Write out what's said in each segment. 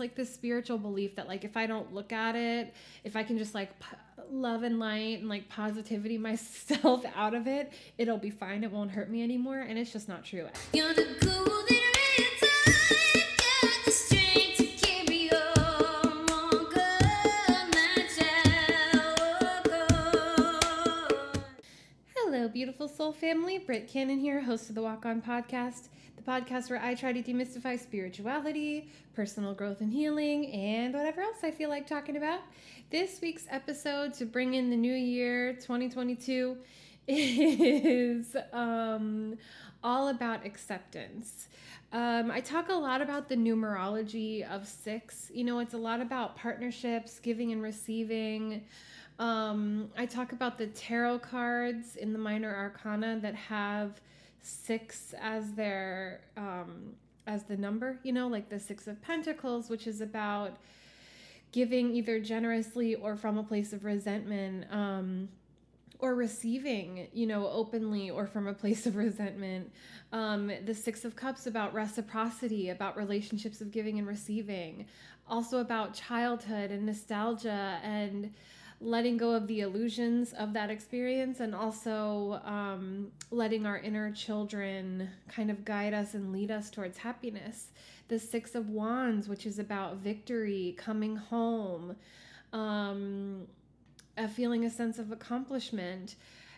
like this spiritual belief that like if I don't look at it, if I can just like love and light and like positivity myself out of it, it'll be fine. It won't hurt me anymore. And it's just not true. You're the golden red got the strength to carry on, won't go, my child, walk on. Hello, beautiful soul family. Britt Cannon here, host of the Walk On podcast, the podcast where I try to demystify spirituality, personal growth and healing, and whatever else I feel like talking about. This week's episode to bring in the new year, 2022, is all about acceptance. I talk a lot about the numerology of 6. You know, it's a lot about partnerships, giving and receiving. I talk about the tarot cards in the minor arcana that have 6 as their as the number, you know, like the 6 of Pentacles, which is about giving either generously or from a place of resentment, or receiving, you know, openly or from a place of resentment. The 6 of Cups about reciprocity, about relationships of giving and receiving, also about childhood and nostalgia and letting go of the illusions of that experience, and also letting our inner children kind of guide us and lead us towards happiness. The 6 of Wands, which is about victory, coming home, feeling a sense of accomplishment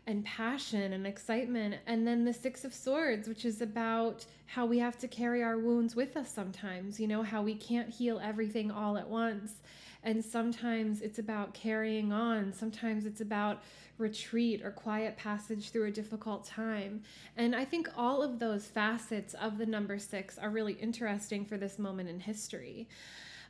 and passion and excitement. And then the 6 of Swords, which is about how we have to carry our wounds with us sometimes, you know, how we can't heal everything all at once. And sometimes it's about carrying on. Sometimes it's about retreat or quiet passage through a difficult time. And I think all of those facets of the number 6 are really interesting for this moment in history.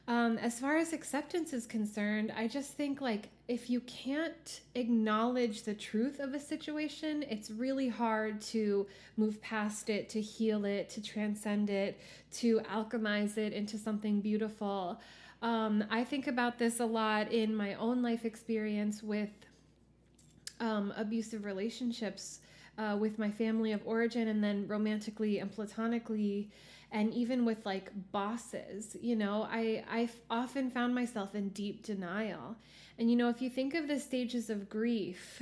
As far as acceptance is concerned, I just think like if you can't acknowledge the truth of a situation, it's really hard to move past it, to heal it, to transcend it, to alchemize it into something beautiful. I think about this a lot in my own life experience with abusive relationships with my family of origin, and then romantically and platonically, and even with like bosses. You know, I've often found myself in deep denial. And, you know, if you think of the stages of grief,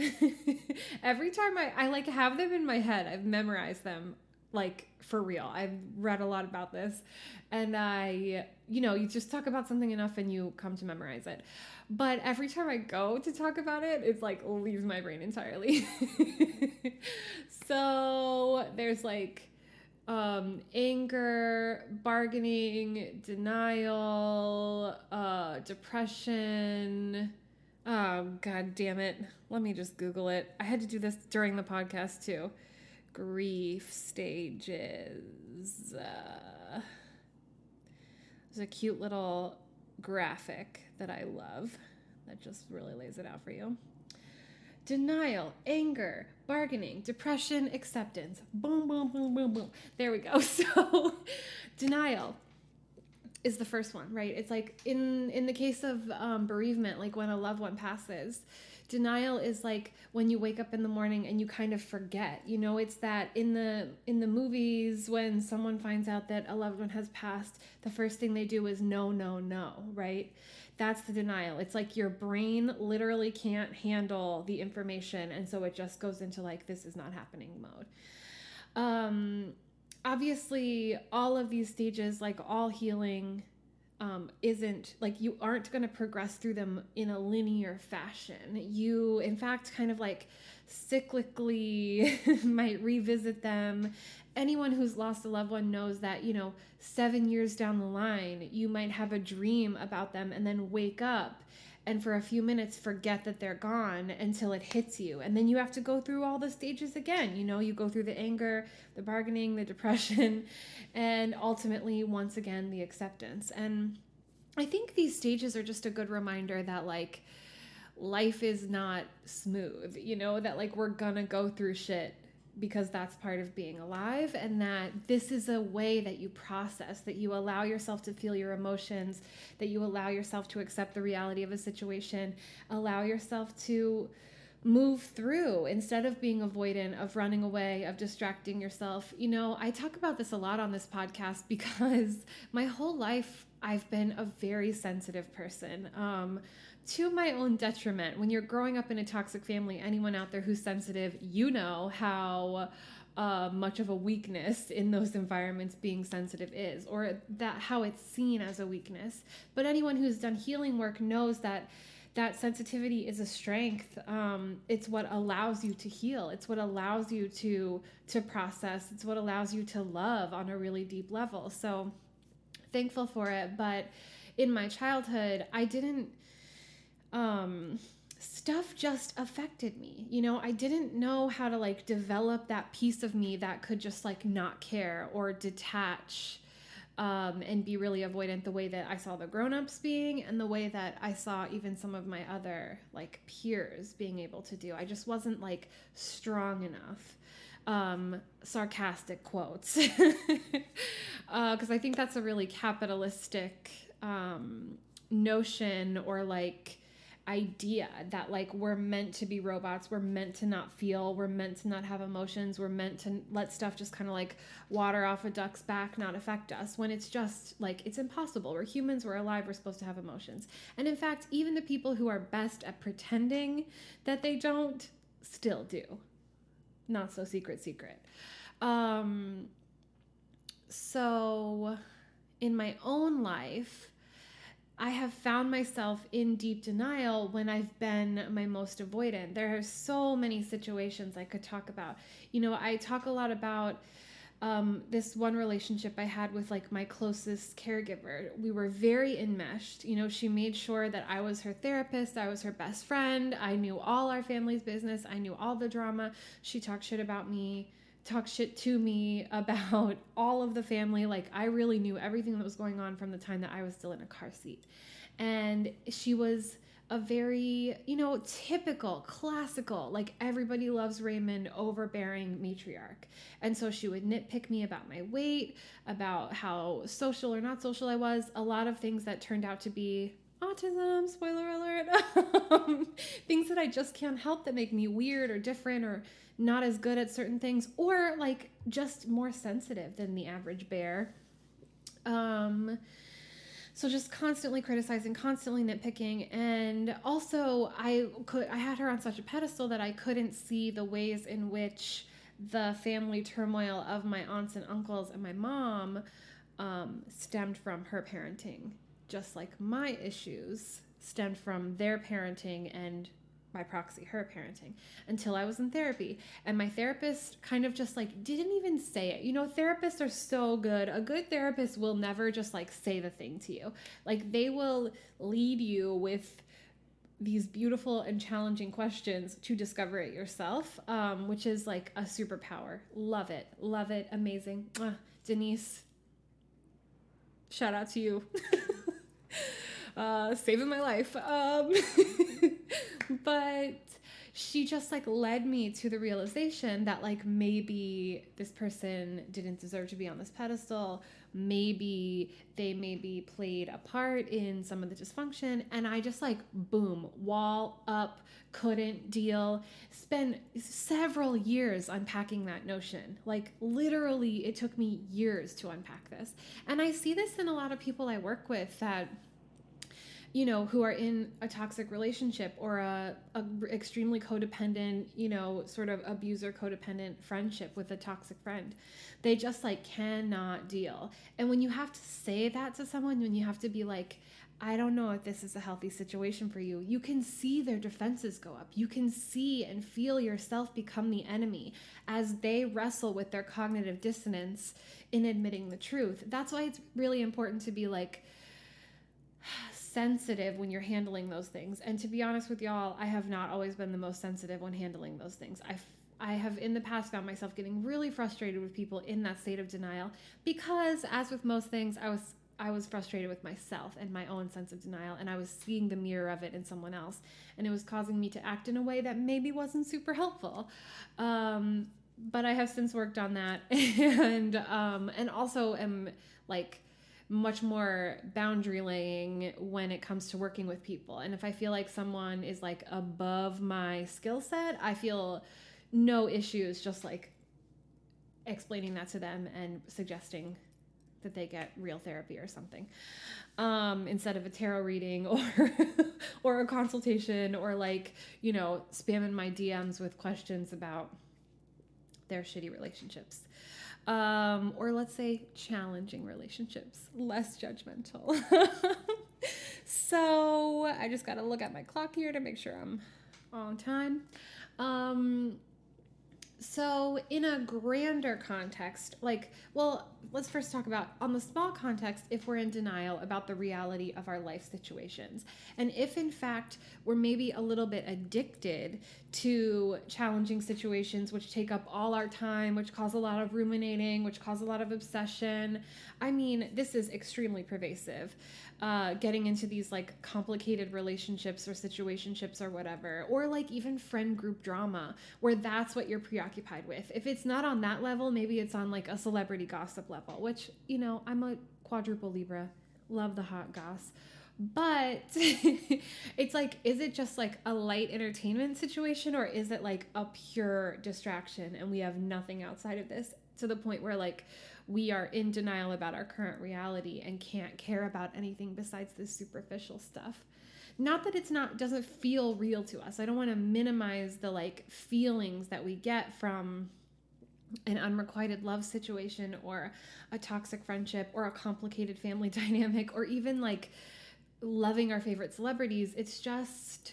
every time I like have them in my head, I've memorized them. Like for real. I've read a lot about this, and you know, you just talk about something enough and you come to memorize it. But every time I go to talk about it, it's like leaves my brain entirely. So there's like anger, bargaining, denial, depression. Oh, God damn it. Let me just Google it. I had to do this during the podcast too. Grief stages. There's a cute little graphic that I love that just really lays it out for you. Denial, anger, bargaining, depression, acceptance. Boom, boom, boom, boom, boom. There we go. So denial is the first one, right? It's like in the case of bereavement, like when a loved one passes, denial is like when you wake up in the morning and you kind of forget. You know, it's that in the movies when someone finds out that a loved one has passed, the first thing they do is no, no, no, right? That's the denial. It's like your brain literally can't handle the information, and so it just goes into like, this is not happening mode. Obviously, all of these stages, like all healing, isn't like you aren't going to progress through them in a linear fashion. You, in fact, kind of like cyclically might revisit them. Anyone who's lost a loved one knows that, you know, 7 years down the line, you might have a dream about them and then wake up and for a few minutes forget that they're gone until it hits you. And then you have to go through all the stages again. You know, you go through the anger, the bargaining, the depression, and ultimately, once again, the acceptance. And I think these stages are just a good reminder that like life is not smooth, you know, that like we're gonna go through shit because that's part of being alive, and that this is a way that you process, that you allow yourself to feel your emotions, that you allow yourself to accept the reality of a situation, allow yourself to move through instead of being avoidant, of running away, of distracting yourself. You know, I talk about this a lot on this podcast because my whole life I've been a very sensitive person, to my own detriment. When you're growing up in a toxic family, anyone out there who's sensitive, you know how much of a weakness in those environments being sensitive is, or that how it's seen as a weakness. But anyone who's done healing work knows that sensitivity is a strength. It's what allows you to heal. It's what allows you to process. It's what allows you to love on a really deep level. So thankful for it. But in my childhood, I didn't, stuff just affected me. You know, I didn't know how to like develop that piece of me that could just like not care or detach, and be really avoidant the way that I saw the grown-ups being, and the way that I saw even some of my other like peers being able to do. I just wasn't like strong enough. Sarcastic quotes. Because I think that's a really capitalistic notion, or like idea, that like we're meant to be robots, we're meant to not feel, we're meant to not have emotions, we're meant to let stuff just kind of like water off a duck's back, not affect us, when it's just like, it's impossible. We're humans, we're alive, we're supposed to have emotions. And in fact, even the people who are best at pretending that they don't still do. Not so secret. So in my own life, I have found myself in deep denial when I've been my most avoidant. There are so many situations I could talk about. You know, I talk a lot about this one relationship I had with like my closest caregiver. We were very enmeshed. You know, she made sure that I was her therapist, I was her best friend, I knew all our family's business, I knew all the drama. She talked shit about me, talked shit to me about all of the family. Like, I really knew everything that was going on from the time that I was still in a car seat. And she was a very, you know, typical, classical, like everybody loves Raymond, overbearing matriarch. And so she would nitpick me about my weight, about how social or not social I was, a lot of things that turned out to be autism, spoiler alert, things that I just can't help, that make me weird or different or not as good at certain things, or like just more sensitive than the average bear. So just constantly criticizing, constantly nitpicking. And also I had her on such a pedestal that I couldn't see the ways in which the family turmoil of my aunts and uncles and my mom stemmed from her parenting, just like my issues stemmed from their parenting and by proxy her parenting, until I was in therapy. And my therapist kind of just like didn't even say it. You know, therapists are so good. A good therapist will never just like say the thing to you. Like, they will lead you with these beautiful and challenging questions to discover it yourself, which is like a superpower. Love it. Amazing. Denise, shout out to you. Saving my life. But she just like led me to the realization that like maybe this person didn't deserve to be on this pedestal. Maybe they played a part in some of the dysfunction. And I just like, boom, wall up, couldn't deal. Spent several years unpacking that notion. Like, literally, it took me years to unpack this. And I see this in a lot of people I work with that, you know, who are in a toxic relationship or a extremely codependent, you know, sort of abuser codependent friendship with a toxic friend. They just like cannot deal. And when you have to say that to someone, when you have to be like, I don't know if this is a healthy situation for you, you can see their defenses go up. You can see and feel yourself become the enemy as they wrestle with their cognitive dissonance in admitting the truth. That's why it's really important to be like sensitive when you're handling those things. And to be honest with y'all, I have not always been the most sensitive when handling those things. I have in the past found myself getting really frustrated with people in that state of denial because, as with most things, I was frustrated with myself and my own sense of denial, and I was seeing the mirror of it in someone else, and it was causing me to act in a way that maybe wasn't super helpful. But I have since worked on that, and also am like much more boundary laying when it comes to working with people. And if I feel like someone is like above my skill set, I feel no issues just like explaining that to them and suggesting that they get real therapy or something, instead of a tarot reading or or a consultation, or like, you know, spamming my DMs with questions about their shitty relationships. Or let's say challenging relationships, less judgmental. So I just got to look at my clock here to make sure I'm on time. So in a grander context, like, well, let's first talk about, on the small context, if we're in denial about the reality of our life situations. And if in fact we're maybe a little bit addicted to challenging situations, which take up all our time, which cause a lot of ruminating, which cause a lot of obsession. I mean, this is extremely pervasive. Getting into these like complicated relationships or situationships or whatever, or like even friend group drama, where that's what you're preoccupied with. If it's not on that level, maybe it's on like a celebrity gossip level, which, you know, I'm a quadruple Libra, love the hot goss. But it's like, is it just like a light entertainment situation, or is it like a pure distraction and we have nothing outside of this, to the point where like we are in denial about our current reality and can't care about anything besides this superficial stuff? Not that it's not, doesn't feel real to us. I don't want to minimize the like feelings that we get from an unrequited love situation, or a toxic friendship, or a complicated family dynamic, or even like loving our favorite celebrities. It's just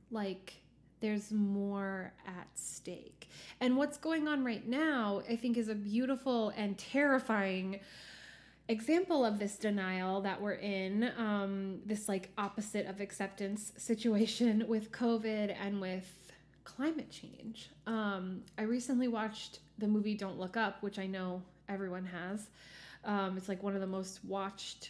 like there's more at stake. And what's going on right now, I think, is a beautiful and terrifying example of this denial that we're in, this like opposite of acceptance situation with COVID and with climate change. I recently watched the movie Don't Look Up, which I know everyone has. It's like one of the most watched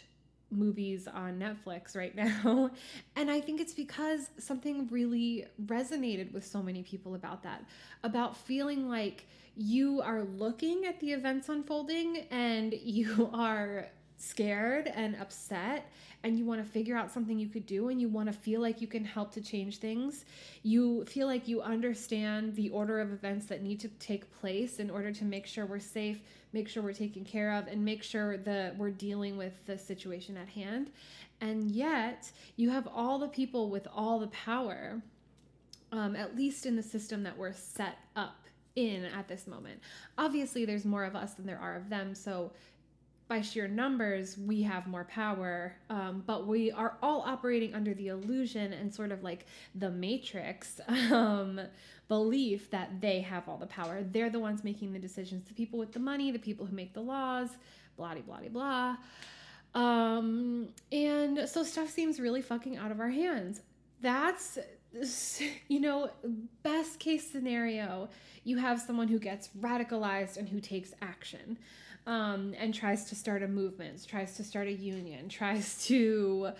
movies on Netflix right now. And I think it's because something really resonated with so many people about that, about feeling like you are looking at the events unfolding and you are scared and upset, and you want to figure out something you could do, and you want to feel like you can help to change things. You feel like you understand the order of events that need to take place in order to make sure we're safe, make sure we're taken care of, and make sure that we're dealing with the situation at hand. And yet you have all the people with all the power, at least in the system that we're set up in at this moment. Obviously there's more of us than there are of them, so by sheer numbers, we have more power, but we are all operating under the illusion and sort of like the Matrix belief that they have all the power. They're the ones making the decisions, the people with the money, the people who make the laws, blah, blah, blah, blah. And so stuff seems really fucking out of our hands. That's, you know, best case scenario, you have someone who gets radicalized and who takes action. And tries to start a movement, tries to start a union, tries to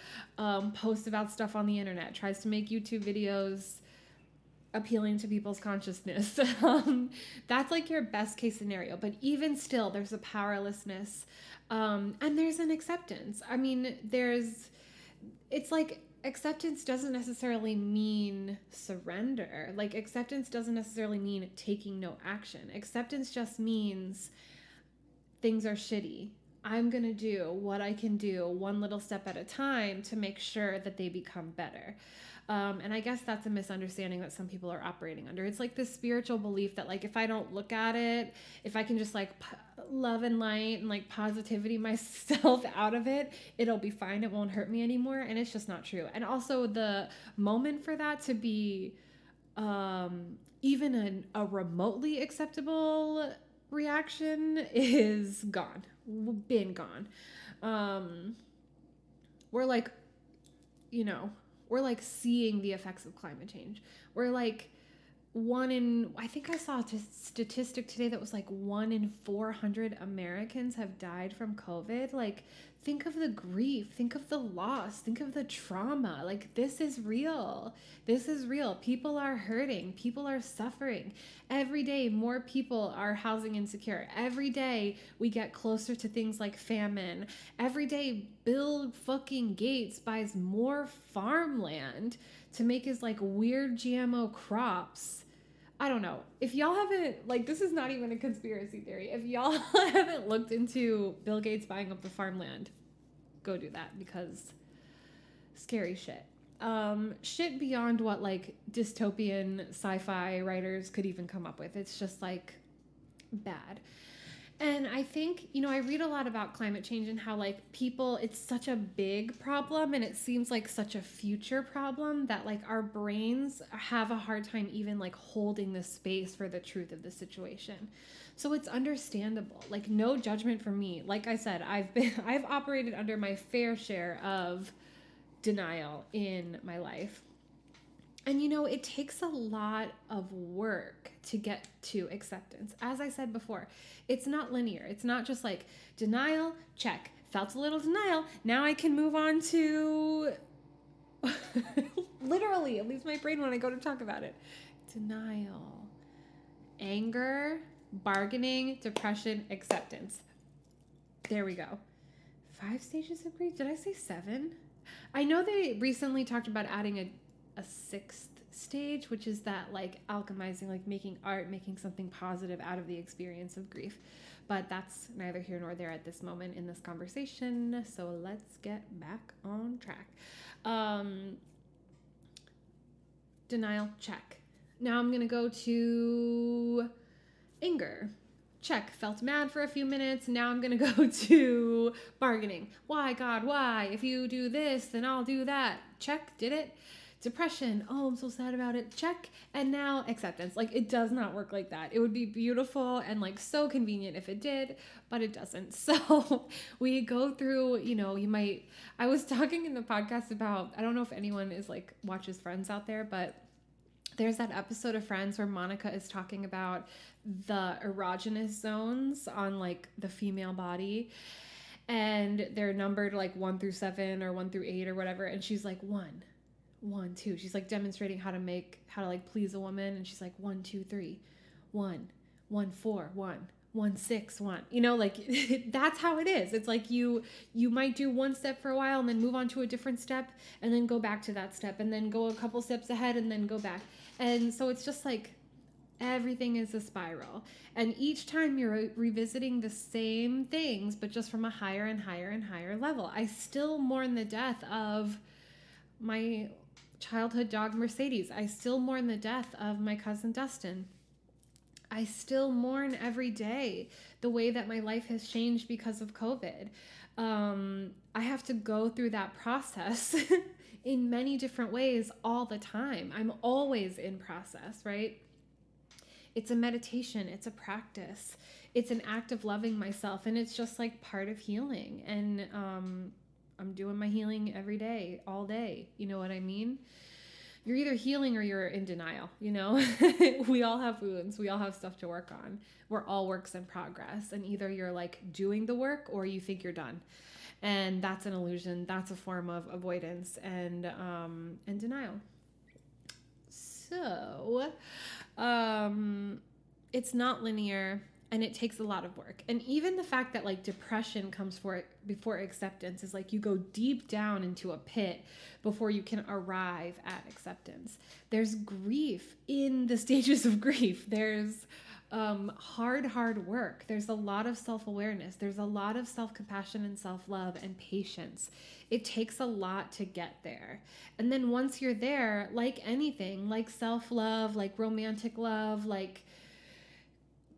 post about stuff on the internet, tries to make YouTube videos appealing to people's consciousness. That's like your best case scenario. But even still, there's a powerlessness, and there's an acceptance. I mean, it's like acceptance doesn't necessarily mean surrender. Like acceptance doesn't necessarily mean taking no action. Acceptance just means things are shitty. I'm going to do what I can do one little step at a time to make sure that they become better. And I guess that's a misunderstanding that some people are operating under. It's like this spiritual belief that like, if I don't look at it, if I can just like love and light and like positivity myself out of it, it'll be fine. It won't hurt me anymore. And it's just not true. And also the moment for that to be even a remotely acceptable reaction is gone, been gone. We're like, you know, we're like seeing the effects of climate change. We're like I think I saw a statistic today that was like 1 in 400 Americans have died from COVID. Like, think of the grief, think of the loss, think of the trauma. Like, this is real. This is real. People are hurting. People are suffering. Every day, more people are housing insecure. Every day, we get closer to things like famine. Every day, Bill fucking Gates buys more farmland to make his like weird GMO crops. I don't know. If y'all haven't, like, this is not even a conspiracy theory. If y'all haven't looked into Bill Gates buying up the farmland, go do that, because scary shit. Shit beyond what like dystopian sci-fi writers could even come up with. It's just like bad. And I think, you know, I read a lot about climate change and how like people, it's such a big problem and it seems like such a future problem that like our brains have a hard time even like holding the space for the truth of the situation. So it's understandable, like no judgment from me. Like I said, I've operated under my fair share of denial in my life. And you know, it takes a lot of work to get to acceptance. As I said before, it's not linear. It's not just like denial, check. Felt a little denial. Now I can move on to literally, at least my brain when I go to talk about it. Denial, anger, bargaining, depression, acceptance. There we go. 5 stages of grief. Did I say 7? I know they recently talked about adding a 6th stage, which is that like alchemizing, like making art, making something positive out of the experience of grief. But that's neither here nor there at this moment in this conversation. So let's get back on track. Denial, check. Now I'm going to go to anger. Check. Felt mad for a few minutes. Now I'm going to go to bargaining. Why, God, why? If you do this, then I'll do that. Check. Did it. Depression. Oh, I'm so sad about it. Check. And now acceptance. Like, it does not work like that. It would be beautiful and like so convenient if it did, but it doesn't. So we go through, you know, I was talking in the podcast about, I don't know if anyone is like watches Friends out there, but there's that episode of Friends where Monica is talking about the erogenous zones on like the female body, and they're numbered like 1 through 7 or 1 through 8 or whatever. And she's like 1, 2. She's like demonstrating how to like please a woman. And she's like 1, 2, 3, 1, 1, 4, 1, 1, 6, 1. You know, like that's how it is. It's like you might do one step for a while and then move on to a different step and then go back to that step and then go a couple steps ahead and then go back. And so it's just like everything is a spiral. And each time you're revisiting the same things, but just from a higher and higher and higher level. I still mourn the death of my childhood dog Mercedes. I still mourn the death of my cousin Dustin. I still mourn every day the way that my life has changed because of COVID. I have to go through that process in many different ways all the time. I'm always in process, right? It's a meditation. It's a practice. It's an act of loving myself. And it's just like part of healing. And I'm doing my healing every day, all day. You know what I mean? You're either healing or you're in denial, you know? We all have wounds. We all have stuff to work on. We're all works in progress. And either you're like doing the work or you think you're done. And that's an illusion. That's a form of avoidance and denial. So, it's not linear. And it takes a lot of work. And even the fact that like depression comes before acceptance is like you go deep down into a pit before you can arrive at acceptance. There's grief in the stages of grief. There's hard work. There's a lot of self-awareness. There's a lot of self-compassion and self-love and patience. It takes a lot to get there. And then once you're there, like anything, like self-love, like romantic love, like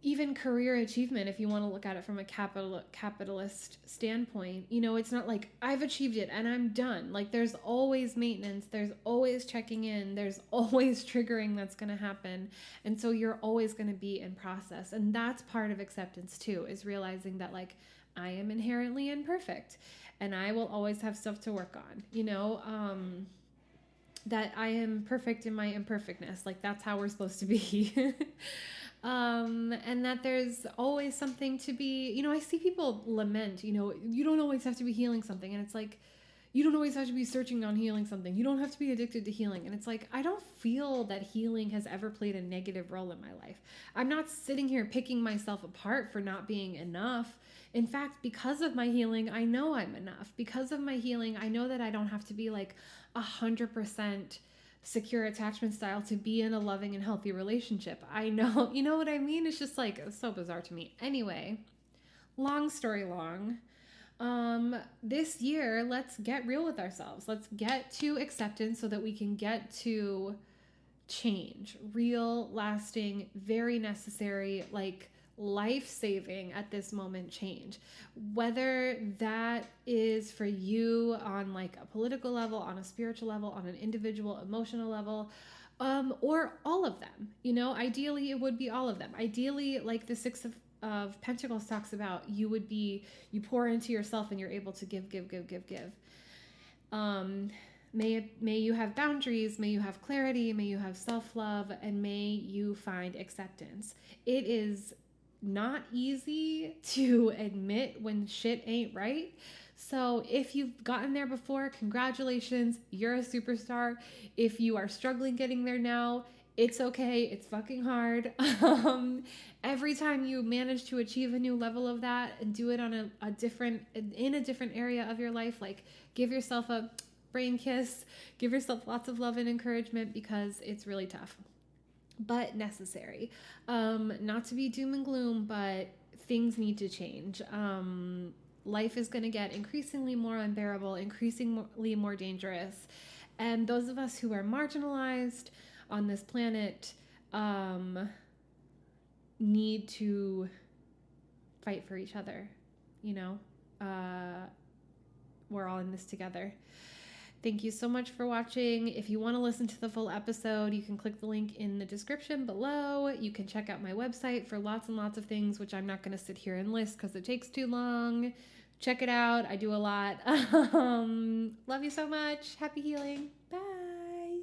even career achievement, if you want to look at it from a capitalist standpoint, you know, it's not like I've achieved it and I'm done. Like there's always maintenance, there's always checking in, there's always triggering that's going to happen. And so you're always going to be in process. And that's part of acceptance too, is realizing that like I am inherently imperfect and I will always have stuff to work on, you know, that I am perfect in my imperfectness. Like that's how we're supposed to be. And that there's always something to be, you know, I see people lament, you know, you don't always have to be healing something. And it's like, you don't always have to be searching on healing something. You don't have to be addicted to healing. And it's like, I don't feel that healing has ever played a negative role in my life. I'm not sitting here picking myself apart for not being enough. In fact, because of my healing, I know I'm enough. Because of my healing, I know that I don't have to be like 100% secure attachment style to be in a loving and healthy relationship. I know, you know what I mean? It's just like, it's so bizarre to me. Anyway, long story long. This year, let's get real with ourselves. Let's get to acceptance so that we can get to change. Real, lasting, very necessary, like life-saving at this moment change. Whether that is for you on like a political level, on a spiritual level, on an individual emotional level, or all of them. You know, ideally it would be all of them. Ideally, like the Six of Pentacles talks about, you pour into yourself and you're able to give. May you have boundaries, may you have clarity, may you have self-love, and may you find acceptance. It is not easy to admit when shit ain't right. So if you've gotten there before, congratulations, you're a superstar. If you are struggling getting there now, it's okay. It's fucking hard. Every time you manage to achieve a new level of that and do it on in a different area of your life, like give yourself a brain kiss, give yourself lots of love and encouragement, because it's really tough, but necessary. Not to be doom and gloom, but things need to change. Life is going to get increasingly more unbearable, increasingly more dangerous. And those of us who are marginalized on this planet need to fight for each other. You know, we're all in this together. Thank you so much for watching. If you want to listen to the full episode, you can click the link in the description below. You can check out my website for lots and lots of things, which I'm not going to sit here and list because it takes too long. Check it out. I do a lot. Love you so much. Happy healing. Bye.